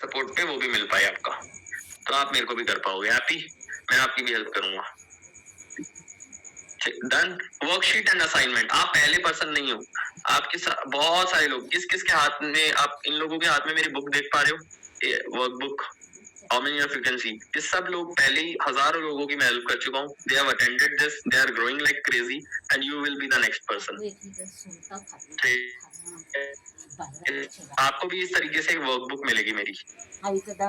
Support पे वो भी मिल पाए आपका, तो आप मेरे को भी कर पाओगे। हैप्पी? मैं आपकी भी हेल्प करूंगा। डन। Worksheet and assignment. आप पहले पर्सन नहीं हो, आपके साथ बहुत सारे लोग। किस किस के हाथ में, आप इन लोगों के हाथ में मेरी बुक देख पा रहे हो, workbook? How many of you can see? ये सब लोग पहले ही हजारों लोगों की मैं हेल्प कर चुका हूँ। They have attended this, they are growing like crazy and you will be the next person. आपको भी इस तरीके से एक वर्कबुक मिलेगी मेरी,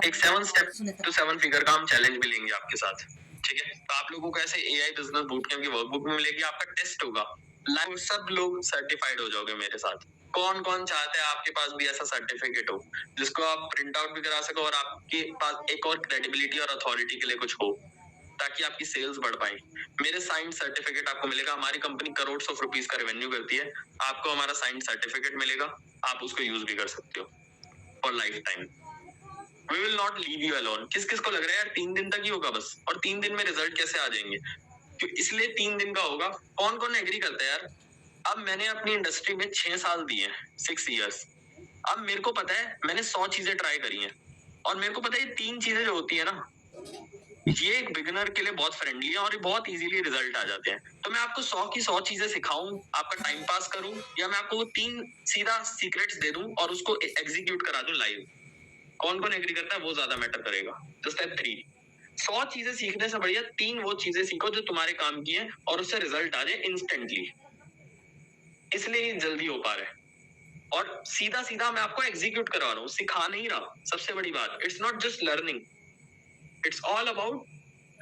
एक 7 स्टेप टू 7 फिगर का हम चैलेंज भी लेंगे आपके साथ। ठीक है, तो आप लोगों को ऐसे एआई बिजनेस बूट कैंप की वर्कबुक मिलेगी, आपका टेस्ट होगा लाइव, सब लोग सर्टिफाइड हो जाओगे मेरे साथ। कौन कौन चाहते हैं आपके पास भी ऐसा सर्टिफिकेट हो जिसको आप प्रिंट आउट भी करा सको और आपके पास एक और क्रेडिबिलिटी और अथॉरिटी के लिए कुछ हो, ताकि आपकी सेल्स बढ़ पाए। मेरे साइंड सर्टिफिकेट आपको मिलेगा। हमारी कंपनी करोड़ ऑफ रुपीज का रेवेन्यू करती है, आपको हमारा साइंड सर्टिफिकेट मिलेगा, आप उसको यूज भी कर सकते हो for life time. We will not leave you alone। किस किस को लग रहा है यार 3 दिन तक ही होगा बस, और 3 दिन में रिजल्ट कैसे आ जाएंगे? इसलिए 3 दिन का होगा। कौन कौन एग्री करता है यार? अब मैंने अपनी इंडस्ट्री में 6 साल दिए, 6 इयर्स। अब मेरे को पता है, मैंने 100 चीजें ट्राई करी हैं, और मेरे को पता है ये 3 चीजें जो होती है ना, ये एक बिगिनर के लिए बहुत फ्रेंडली है और ये बहुत इजीली रिजल्ट आ जाते हैं। तो मैं आपको 100 की 100 चीजें सिखाऊं, आपका टाइम पास करूं, या मैं आपको 3 सीधा सीक्रेट्स दे दूं और उसको एग्जीक्यूट करा दूं लाइव? कौन कौन एग्री करता है वो ज्यादा मैटर करेगा। तो स्टेप 3, 100 चीजें सीखने से बढ़िया 3 वो चीजें सीखो जो तुम्हारे काम की है और उससे रिजल्ट आ जाए इंस्टेंटली। इसलिए जल्दी हो पा रहा है, और सीधा सीधा मैं आपको एग्जीक्यूट करवा रहा हूँ, सिखा नहीं रहा। सबसे बड़ी बात, it's not just learning, it's all about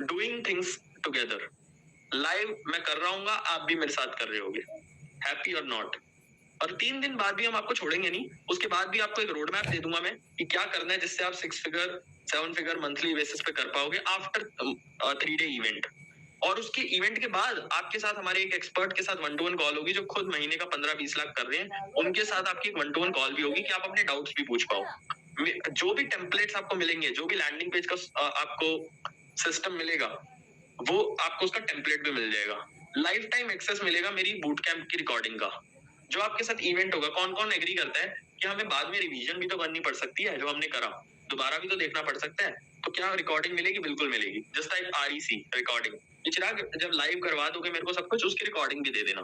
doing things together. Live मैं कर रहा हूँ, आप भी मेरे साथ कर रहे होगे, हैप्पी और नॉट। और 3 दिन बाद भी हम आपको छोड़ेंगे नहीं, उसके बाद भी आपको एक रोड मैप दे दूंगा मैं कि क्या करना है जिससे आप 6 फिगर 7 फिगर मंथली बेसिस पे कर पाओगे आफ्टर 3 डे इवेंट। और उसके इवेंट के बाद आपके साथ हमारे एक एक्सपर्ट के साथ 1-to-1 कॉल होगी, जो खुद महीने का 15-20 लाख कर रहे हैं। उनके साथ आपकी एक 1-to-1 कॉल भी होगी कि आप अपने डाउट्स भी पूछ पाओ। जो भी टेम्पलेट्स आपको मिलेंगे, जो भी लैंडिंग पेज का आपको सिस्टम मिलेगा, वो आपको उसका टेम्पलेट भी मिल जाएगा। लाइफ टाइम एक्सेस मिलेगा मेरी बूट कैंप की रिकॉर्डिंग का। जो आपके साथ इवेंट होगा, कौन कौन एग्री करता है कि हमें बाद में रिवीजन भी तो करनी पड़ सकती है, जो हमने करा दोबारा भी तो देखना पड़ सकता है, तो क्या रिकॉर्डिंग मिलेगी? बिल्कुल मिलेगी। Just like REC recording. Chirag, जब लाइव करवा दोगे मेरे को सब कुछ, उसकी रिकॉर्डिंग भी दे देना।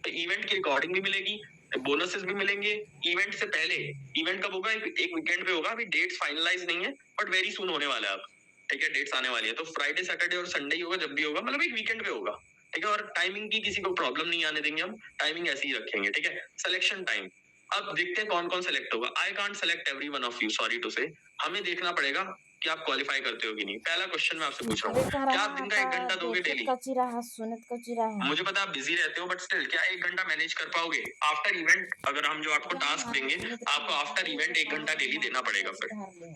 तो इवेंट की रिकॉर्डिंग भी मिलेगी, बोनसेस भी मिलेंगे। इवेंट से पहले, इवेंट कब होगा? एक वीकेंड पे होगा, अभी डेट्स फाइनलाइज नहीं है, बट वेरी सून होने वाला है। अब ठीक है, डेट्स आने वाली है, तो फ्राइडे सैटरडे और संडे ही होगा, जब भी होगा, मतलब एक वीकेंड पे होगा। ठीक है, और टाइमिंग की किसी को प्रॉब्लम नहीं आने देंगे हम, टाइमिंग ऐसे ही रखेंगे। ठीक है, सिलेक्शन टाइम, अब देखते हैं कौन कौन सेलेक्ट होगा। I can't select every one of you, sorry to say. हमें देखना पड़ेगा कि आप क्वालिफाई करते हो कि नहीं। पहला क्वेश्चन मैं आपसे पूछ रहा हूँ, क्या आप दिन का 1 घंटा दोगे डेली? मुझे पता है आप बिजी रहते हो, बट स्टिल क्या 1 घंटा मैनेज कर पाओगे? आफ्टर इवेंट अगर हम जो आपको टास्क देंगे, आपको आफ्टर इवेंट 1 घंटा डेली देना पड़ेगा, फिर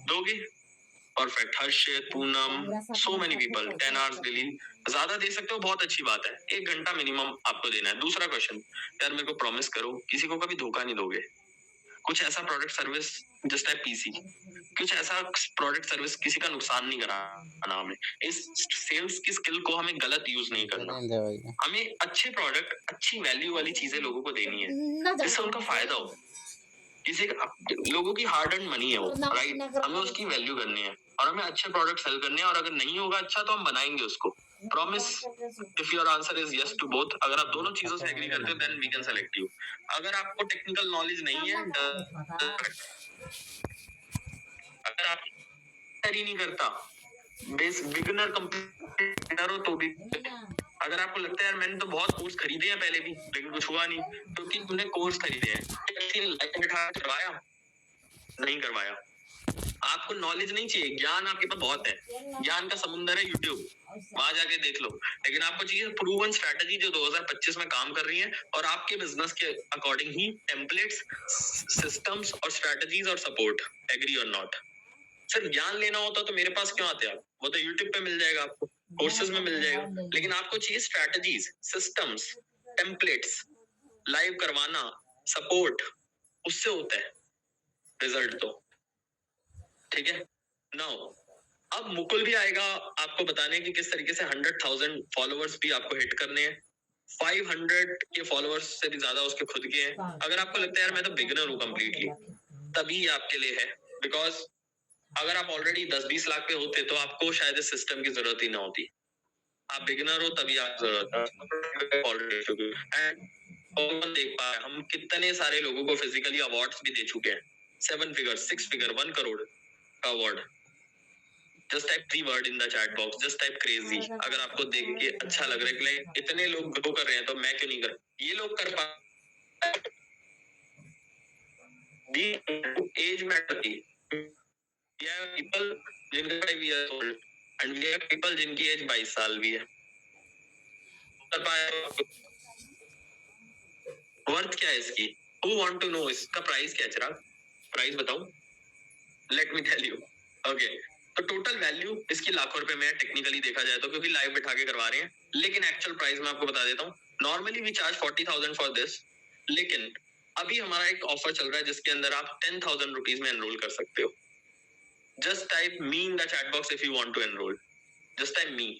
दोगे? Perfect. Harshit, Poonam, so many people 10 hours daily. ज्यादा दे सकते हो, बहुत अच्छी बात है। 1 घंटा मिनिमम आपको देना है। दूसरा क्वेश्चन, यार मेरे को प्रॉमिस करो किसी को कभी धोखा नहीं दोगे। कुछ ऐसा product service just like PC, कुछ ऐसा प्रोडक्ट सर्विस किसी का नुकसान नहीं कराना हमें। इस सेल्स की स्किल को हमें गलत यूज नहीं करना। हमें अच्छे प्रोडक्ट, अच्छी वैल्यू वाली चीजें लोगों को देनी है जिससे उनका फायदा हो। किसी लोगों की हार्ड एंड मनी है वो, राइट? हमें उसकी वैल्यू करनी है और हमें अच्छे प्रोडक्ट सेल करने हैं, और अगर नहीं होगा अच्छा तो हम बनाएंगे उसको। Promise? If your answer is yes to both, अगर आप दोनों चीजों से एग्री करते हो, then we can select you. अगर आपको टेक्निकल नॉलेज नहीं है, अगर आप ही नहीं करता, बेस बिगिनर कंप्लीटर हो तो भी, अगर आपको लगता है यार मैंने तो बहुत कोर्स खरीदे हैं पहले भी लेकिन कुछ हुआ नहीं, क्योंकि तूने कोर्स खरीदे हैं, करवाया नहीं करवाया। आपको नॉलेज नहीं चाहिए, ज्ञान आपके पास बहुत है, ज्ञान का समुंदर है यूट्यूब, वहां जाके देख लो। लेकिन आपको चाहिए प्रूवन स्ट्रेटजी जो 2025 में काम कर रही है, और आपके बिजनेस के अकॉर्डिंग ही टेम्पलेट्स, सिस्टम्स और स्ट्रेटजीज और सपोर्ट। एग्री और नॉट? सर ज्ञान लेना होता तो मेरे पास क्यों आते आप? वो तो यूट्यूब पे मिल जाएगा आपको, कोर्सेज में मिल जाएगा। लेकिन आपको चाहिए स्ट्रेटजीज, सिस्टम्स, टेम्पलेट्स, लाइव करवाना, सपोर्ट, उससे होता है रिजल्ट तो। ठीक है, नाउ अब मुकुल भी आएगा आपको बताने की किस तरीके से 100,000 फॉलोअर्स भी आपको हिट करने हैं। 500 के फॉलोअर्स से भी ज्यादा उसके खुद के हैं। अगर आपको लगता है यार मैं तो बिगिनर हूँ कंप्लीटली, तभी आपके लिए है, बिकॉज अगर आप ऑलरेडी 10-20 लाख पे होते तो आपको शायद इस सिस्टम की जरूरत ही ना होती। आप बिगिनर हो तभी आप जरूरत ऑलरेडी। एंड कौन देख पाए, हम कितने सारे लोगों को फिजिकली अवार्ड्स भी दे चुके हैं, 7 फिगर 6 फिगर 1 करोड़ का award. Just type 3 word in the chat box, just type crazy. अगर आपको देख के अच्छा लग रहा है कि लाइक इतने लोग ग्रो कर रहे हैं तो मैं क्यों नहीं कर, ये लोग कर पा एज मैटर की। We have people जिनका 5 years old and we have people जिनकी एज 22 साल भी है। कर पाए वर्थ क्या है इसकी? Who want to know इसका प्राइस क्या है? चिराग प्राइस बताऊं? Let me tell you. Okay, तो टोटल वैल्यू इसकी लाखों रुपए में है टेक्निकली देखा जाए तो, क्योंकि लाइव बिठा के करवा रहे हैं। लेकिन एक्चुअल प्राइस मैं आपको बता देता हूँ। Normally we charge 40,000 for this, लेकिन अभी हमारा एक ऑफर चल रहा है जिसके अंदर आप 10,000 रुपीज में एनरोल कर सकते हो। Just type me in the chat box if you want to enrol. Just type me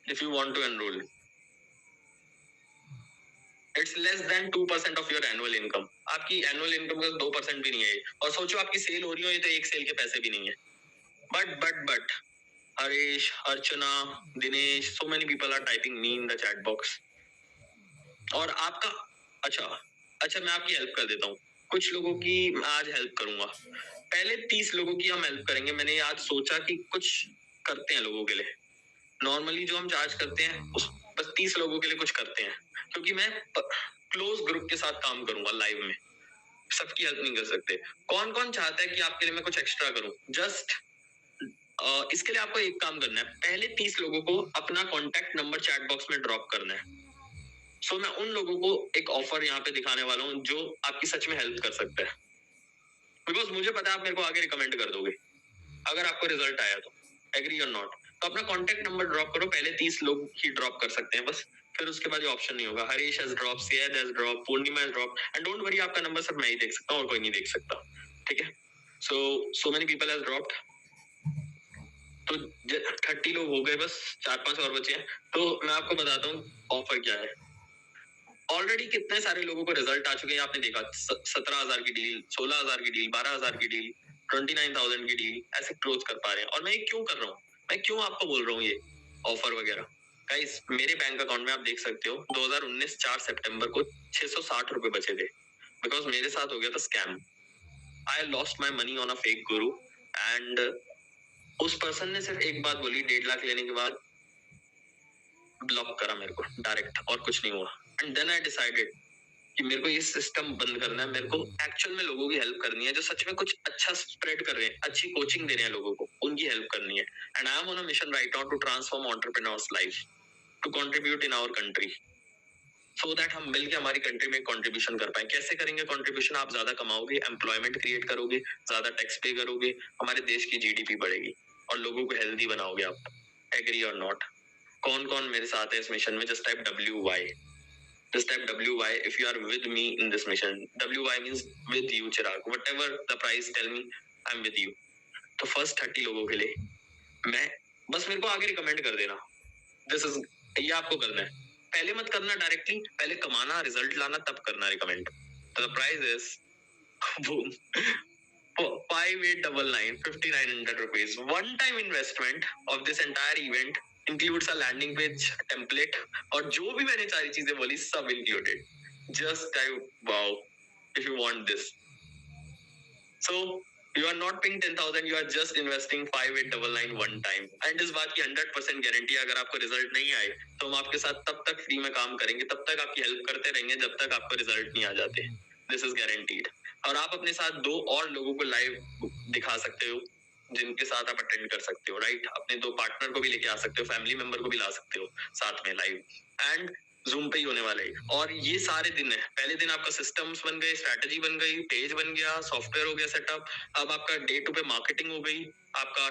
if you want to enroll. It's less than 2% of your annual income. आपकी एनुअल इनकम का 2% भी नहीं है। और सोचो आपकी सेल हो रही हो, ये तो एक सेल के पैसे भी नहीं है। But Harish, Archana, Dinesh, so many people are typing me in the chat box. और आपका अच्छा मैं आपकी हेल्प कर देता हूँ। कुछ लोगों की आज हेल्प करूंगा। पहले 30 लोगों की हम हेल्प करेंगे। मैंने आज सोचा कि कुछ करते हैं लोगों के लिए। नॉर्मली जो हम चार्ज करते हैं उस बस 30 लोगों के लिए कुछ करते हैं, क्योंकि मैं क्लोज ग्रुप के साथ काम करूंगा लाइव में। सबकी हेल्प नहीं कर सकते। कौन कौन चाहता है कि आपके लिए मैं कुछ एक्स्ट्रा करूं? जस्ट इसके लिए आपको एक काम करना है। पहले 30 लोगों को अपना कॉन्टेक्ट नंबर चैट बॉक्स में ड्रॉप करना है। सो मैं उन लोगों को एक ऑफर यहाँ पे दिखाने वाला हूँ जो आपकी सच में हेल्प कर सकता है, बिकॉज मुझे पता है आप मेरे को आगे रिकमेंड कर दोगे अगर आपको रिजल्ट आया तो। एग्री और नॉट? तो अपना कॉन्टेक्ट नंबर ड्रॉप करो। पहले 30 लोग ही ड्रॉप कर सकते हैं बस, फिर उसके बाद ऑप्शन नहीं होगा। Harish has drop, Syed has drop, Purnima has drop. And don't worry, आपका नंबर सब मैं ही देख सकता हूँ और कोई नहीं देख सकता। ठीक है? सो मेनी पीपल हैज ड्रॉप्ड। तो 30 लोग हो गए, बस 4-5 और बचे हैं। तो मैं आपको बताता हूँ ऑफर क्या है। ऑलरेडी कितने सारे लोगों को रिजल्ट आ चुके हैं आपने देखा। 17,000 की डील, 16,000 की डील, 12,000 की डील, 29,000 की डील, ऐसे क्लोज कर पा रहे हैं। और मैं ये क्यों कर रहा हूँ, मैं क्यों आपको बोल रहा हूँ ये ऑफर वगैरह? गाइस, मेरे बैंक अकाउंट में आप देख सकते हो 2019 4 सितंबर को 660 रुपए बचे थे, बिकॉज मेरे साथ हो गया था scam. I lost my money on a fake Guru. And उस पर्सन ने सिर्फ एक बात बोली 1.5 लाख लेने के बाद ब्लॉक करा मेरे को डायरेक्ट, और कुछ नहीं हुआ। एंड देन आई डिसाइडेड कि मेरे को ये सिस्टम बंद करना है। मेरे को एक्चुअल में लोगों की हेल्प करनी है जो सच में कुछ अच्छा स्प्रेड कर रहे हैं, अच्छी कोचिंग दे रहे हैं लोगों को, उनकी हेल्प करनी है। And I am on a mission right now to transform entrepreneurs life, to contribute in our country, so that हम मिलकर हमारी कंट्री में कंट्रीब्यूशन कर पाए। कैसे करेंगे कंट्रीब्यूशन? आप ज्यादा कमाओगे, एम्प्लॉयमेंट क्रिएट करोगे, ज्यादा टैक्स पे करोगे, हमारे देश की जीडीपी बढ़ेगी और लोगों को हेल्दी बनाओगे आप। एग्री और नॉट? कौन कौन मेरे साथ है इस मिशन में? Just type WY। Just type WY if you are with me in this mission. WY means with you, Chirag. Whatever the price, tell me, I'm with you. तो फर्स्ट 30 लोगों के लिए मैं, बस मेरे को आगे रिकमेंड कर देना। दिस इज, ये आपको करना है। पहले मत करना डायरेक्टली, पहले कमाना, रिजल्ट लाना, तब करना रिकमेंड। तो the price is boom 5899, 5,900 rupees. One time investment of this entire event includes a landing page template, और जो भी मैंने सारी चीजें बोली सब included. Just type wow if you want this. So you are not paying 10,000, you are just investing 5,899 one time. And इस बात की 100% गारंटी, अगर आपको रिजल्ट नहीं आए तो हम आपके साथ तब तक फ्री में काम करेंगे, तब तक आपकी हेल्प करते रहेंगे जब तक आपको रिजल्ट नहीं आ जाते। This is guaranteed. और आप अपने साथ 2 और लोगों को लाइव दिखा सकते हो जिनके साथ आप अटेंड कर सकते हो, राइट? अपने 2 पार्टनर को भी लेके आ सकते हो, फैमिली मेंबर को भी ला सकते हो साथ में लाइव। एंड जूम पे ही होने वाला है। और ये सारे दिन है, पहले दिन आपका सिस्टम्स बन गए, स्ट्रैटेजी बन गई, पेज बन गया, सॉफ्टवेयर हो गया सेटअप। अब आपका डे 2 पे मार्केटिंग हो गई, आपका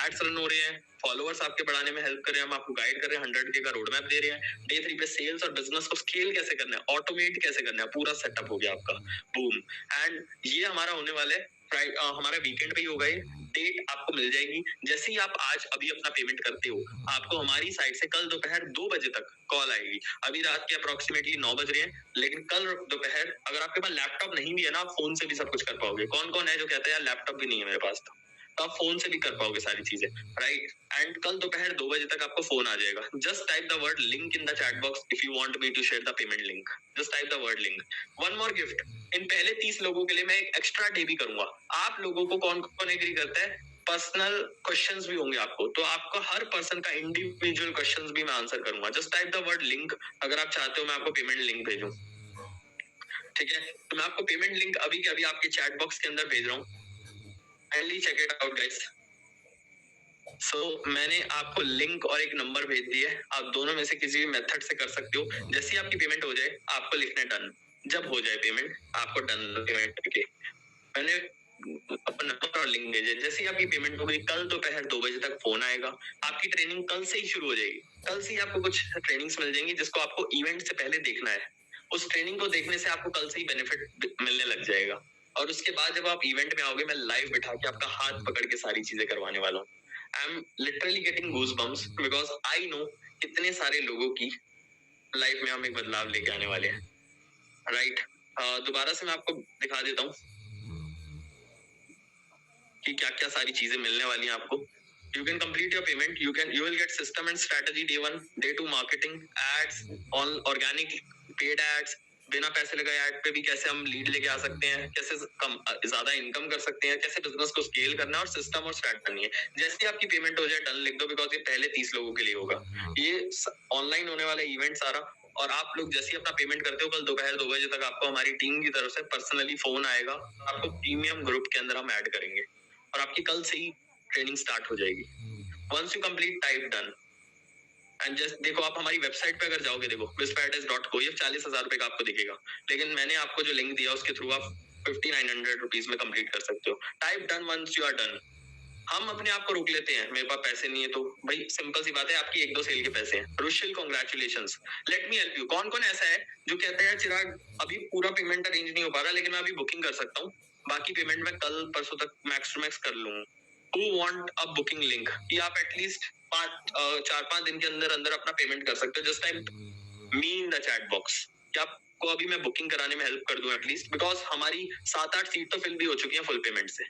एड्स रन हो रहे हैं, फॉलोअर्स आपके बढ़ाने में हेल्प कर रहे हैं, हम आपको गाइड कर रहे हैं, 100K का रोड मैप दे रहे हैं। डे 3 पे सेल्स और बिजनेस को स्केल कैसे करना है, ऑटोमेट कैसे करना है, पूरा सेटअप हो गया आपका। बूम। एंड ये हमारा होने वाला है हमारा वीकेंड पे ही होगा ये, डेट आपको मिल जाएगी। जैसे ही आप आज अभी अपना पेमेंट करते हो, आपको हमारी साइड से कल दोपहर 2 बजे तक कॉल आएगी। अभी रात के अप्रोक्सीमेटली 9 बज रहे हैं, लेकिन कल दोपहर अगर आपके पास लैपटॉप नहीं भी है ना, आप फोन से भी सब कुछ कर पाओगे। कौन कौन है जो कहता है यार लैपटॉप भी नहीं है मेरे पास, तो आप फोन से भी कर पाओगे सारी चीजें, राइट। एंड कल दोपहर 2 बजे तक आपको फोन आ जाएगा। Just type the word link in the chat box if you want me to share the payment link. Just type the word link. One more gift, इन पहले 30 लोगों के लिए मैं एक एक्स्ट्रा डे भी करूंगा। आप लोगों को कौन कौन एग्री करता है, पर्सनल क्वेश्चंस भी होंगे आपको, तो आपको हर पर्सन का इंडिविजुअल क्वेश्चंस भी मैं आंसर करूंगा। Just type the word link अगर आप चाहते हो मैं आपको पेमेंट लिंक भेजूं, ठीक है। तो मैं आपको पेमेंट लिंक अभी के अभी आपके चैट बॉक्स के अंदर भेज रहा हूँ। Kindly check it out guys. मैंने आपको लिंक और एक नंबर भेज दिया है, आप दोनों में से किसी भी मेथड से कर सकते हो। जैसे ही आपकी पेमेंट हो जाए आपको लिखना है डन। जब हो जाए पेमेंट आपको डन पेमेंट करके मैंने अपना नंबर और लिंक भेजे। जैसे ही आपकी पेमेंट हो गई, कल दोपहर 2 बजे तक फोन आएगा। आपकी ट्रेनिंग कल से ही शुरू हो जाएगी। कल से ही आपको कुछ ट्रेनिंग्स मिल जाएंगी जिसको आपको इवेंट से पहले देखना है। उस ट्रेनिंग को देखने से आपको कल से ही बेनिफिट मिलने लग जाएगा, और उसके बाद जब आप इवेंट में आओगे मैं लाइव बिठा के आपका हाथ पकड़ के सारी चीजें करवाने वाला हूँ। I am literally getting goose bumps because I know कितने सारे लोगों की लाइफ में हम एक बदलाव लेके आने वाले हैं, राइट। दोबारा से मैं आपको दिखा देता हूँ कि क्या क्या सारी चीजें मिलने वाली हैं आपको। You can complete your payment. You will get system and strategy day 1, day 2 marketing, ads, on organic paid ads, बिना पैसे लगाए ऐड पे भी कैसे हम लीड लेके आ सकते हैं, कैसे कम ज्यादा इनकम कर सकते हैं, कैसे बिजनेस को स्केल करना है, और सिस्टम और स्टार्ट करनी है। जैसे आपकी पेमेंट हो जाए डन लिख दो, बिकॉज ये पहले 30 लोगों के लिए होगा। ये ऑनलाइन होने वाला इवेंट सारा, और आप लोग जैसे ही अपना पेमेंट करते हो कल दोपहर 2 बजे तक आपको हमारी टीम की तरफ से पर्सनली फोन आएगा। आपको प्रीमियम ग्रुप के अंदर हम ऐड करेंगे और आपकी कल से ही ट्रेनिंग स्टार्ट हो जाएगी। Once you complete type done and just देखो, आप हमारी वेबसाइट पे अगर जाओगे, देखो bizparadise.co, ये 40,000 रुपए का आपको दिखेगा, लेकिन मैंने आपको जो लिंक दिया उसके थ्रू आप 5900 रुपीज में कंप्लीट कर सकते हो। Type done once you are done. हम अपने आप को रोक लेते हैं, मेरे पास पैसे नहीं है, तो भाई सिंपल सी बात है, आपकी 1-2 सेल के पैसे हैं। Rushil congratulations, let me help you. कौन कौन ऐसा है जो कहता है यार चिराग अभी पूरा पेमेंट अरेंज नहीं हो पा रहा, लेकिन मैं अभी बुकिंग कर सकता हूँ, बाकी पेमेंट मैं कल परसों तक मैक्स टू मैक्स कर लूंगा। Who want a booking link, कि आप एटलीस्ट 4-5 दिन के अंदर अंदर अपना पेमेंट कर सकते हो। Just type me in the chat box कि आपको अभी मैं बुकिंग कराने में हेल्प कर दूं एटलीस्ट, बिकॉज हमारी 7-8 सीट तो फिल भी हो चुकी है फुल पेमेंट से,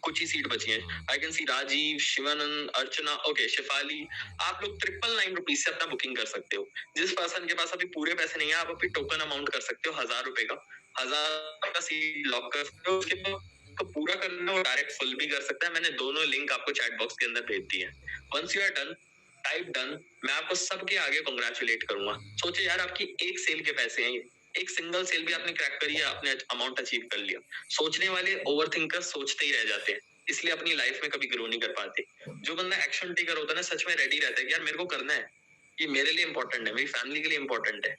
कुछ ही सीट बची है। I can see Rajiv, Shivanand, Archana, okay, Shifali. आप लोग 999 रुपीज से अपना बुकिंग कर सकते हो। जिस पर्सन के पास अभी पूरे पैसे नहीं है, आप अपनी टोकन अमाउंट कर सकते हो 1000 रुपए का, 1000 का सीट लॉक कर सकते हो। उसके बाद तो पूरा करना और डायरेक्ट फुल भी कर सकता है। मैंने दोनों लिंक आपको चैट बॉक्स के अंदर भेज दी है। Once you are done, type done, मैं आपको सबके आगे कांग्रेचुलेट करूंगा। सोचे यार आपकी एक सेल के पैसे हैं, एक सिंगल सेल भी आपने क्रैक करी है, आपने अमाउंट अचीव कर लिया। सोचने वाले ओवर थिंकर सोचते ही रह जाते हैं, इसलिए अपनी लाइफ में कभी ग्रो नहीं कर पाते। जो बंदा एक्शन टेकर होता है ना, सच में रेडी रहता है कि यार मेरे को करना है, ये मेरे लिए इंपॉर्टेंट है, मेरी फैमिली के लिए इंपॉर्टेंट है।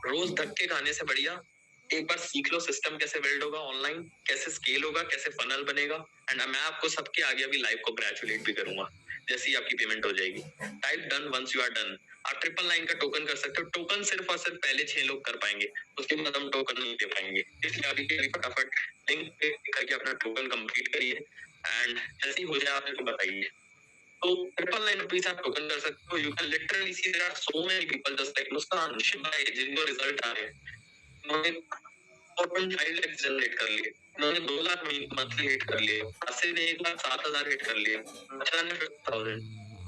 रोज धक्के खाने से बढ़िया एक बार सीख लो सिस्टम कैसे बिल्ड होगा ऑनलाइन, कैसे स्केल होगा, कैसे फनल बनेगा। एंड मैं आपको सबके आगे अभी लाइव को ग्रेचुलेट भी करूंगा जैसे ही आपकी पेमेंट हो जाएगी। Type done once you are done. आप 999 का टोकन कर सकते हो। टोकन सिर्फ और सिर्फ पहले 6 लोग कर पाएंगे, उसके बाद हम टोकन नहीं दे पाएंगे, इसलिए अभी के लिए फटाफट लिंक पे करके अपना टोकन कंप्लीट करिए एंड जैसे ही हो जाए आप मेरे को बताइए। तो 999 रुपीज आप टोकन कर सकते हो। You can literally see there are so many people just like Muskan, Shivay, जिनको रिजल्ट आ रहे हैं। उन्होंने 4.5 लाख जनरेट कर लिए, उन्होंने 2 लाख मंथली हिट कर लिए, 80 ने 1,07,000 हिट कर लिए, 95,000।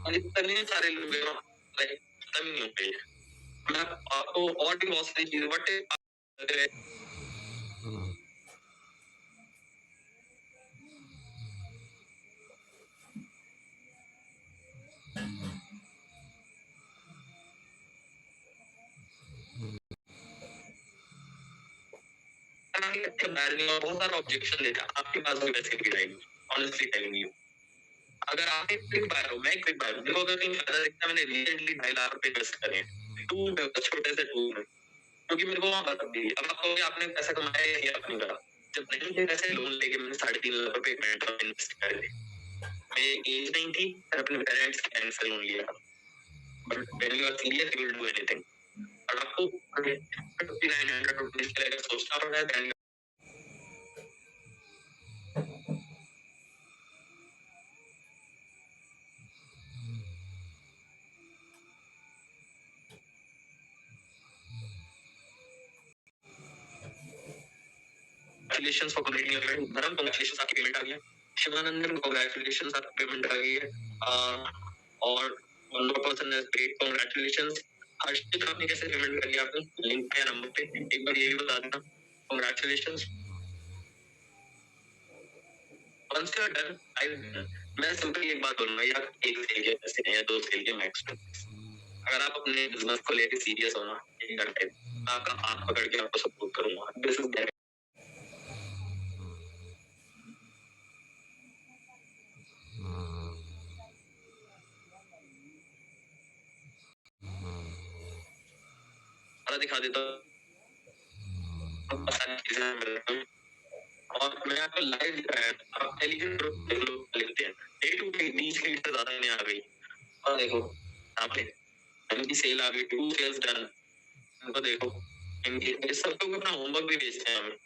और इतने सारे लोग हैं ना, लाइक खत्म नहीं हो गई। मैं आपको और भी बहुत सारी चीजें बट बहुत सारा ऑब्जेक्शन देता आपके पास भी वैसे भी रहेगी। ऑनेस्टली टेलिंग यू, अगर आप एक क्विक बायर हो, मैं क्विक बायर हूं, देखो अगर कहीं फायदा दिखता है, मैंने रिसेंटली 2.5 लाख रुपए इन्वेस्ट करे टूल में, छोटे से टूल में, क्योंकि मेरे को वहां बता दी। अब आप कहोगे आपने पैसा कमाया या अपनी करा, जब नहीं थे पैसे लोन लेके मैंने 3.5 लाख रुपए इन्वेस्ट कर दिए। मेरी एज नहीं थी, मैंने अपने पेरेंट्स के बैंक से लोन लिया, but when you are serious you will do anything. और आपको 5900 रुपीज के लिए अगर सोचना पड़ रहा है, congratulation for completing your payment. Dharm congratulation, आपकी पेमेंट आ गई है। शिवानंदन कांग्रेचुलेशन, आपकी पेमेंट आ गई है। और one more person has paid, congratulation. Harshit, आपने कैसे पेमेंट करी आपने? लिंक पे या नंबर पे एक बार ये भी बता देना। Congratulation. Once you are done, मैं सिंपल एक बात बोलूंगा, या एक सेल के पैसे हैं या 2 सेल के मैक्स। अगर आप अपने बिजनेस को लेकर सीरियस हो ना, मैं आपका हाथ पकड़ के आपको सपोर्ट करूंगा। This is that. दिखा देता हूँ और मैं आपको लाइव दिखाया। आप टेलीग्राम ग्रुप देख लो, लिखते हैं डे टू डे 20 लीड से ज्यादा इन्हें आ गई। और देखो यहाँ पे इनकी सेल आ गई, 2 सेल्स डन। इनको देखो, इनके सब लोग अपना होमवर्क भी भेजते हैं हमें।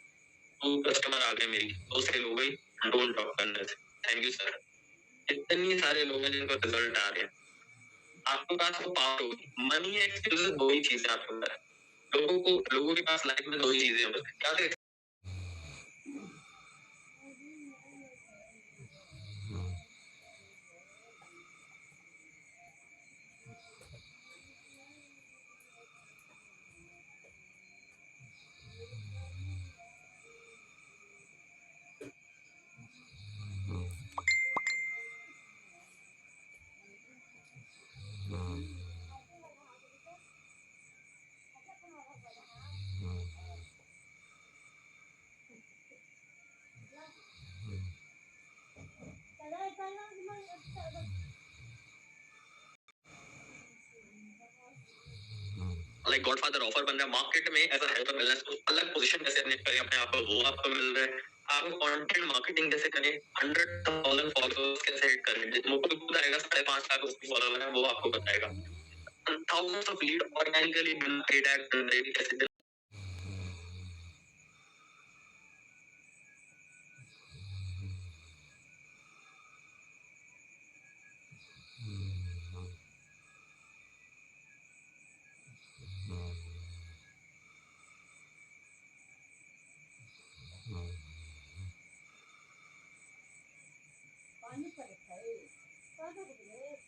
2 कस्टमर आ गए, मेरी 2 सेल हो गई। डोंट टॉक करने से थैंक यू सर। इतने सारे लोग हैं जिनको रिजल्ट आ रहे हैं। आपके पास वो पावर होगी, मनी एक्सक्यूजेस, 2 ही चीजें आपके पास। लोगों के पास लाइफ में 2 ही चीजें हैं, क्या थे? लाइक गॉडफादर ऑफर बन रहा है मार्केट में, ऐसा हेल्पर मिलना है, अलग पोजीशन कैसे अपने करें अपने आप को, वो आपको मिल रहा है। आप कंटेंट मार्केटिंग कैसे करें, 100,000 फॉलोअर्स कैसे हिट करें, मुझे खुद आएगा 5.5 लाख उसके फॉलोअर है, वो आपको बताएगा। थाउजेंड्स ऑफ लीड ऑर्गेनिकली बिना पेड एड जनरेट कैसे। पानी पड़ता है, क्या करोगे?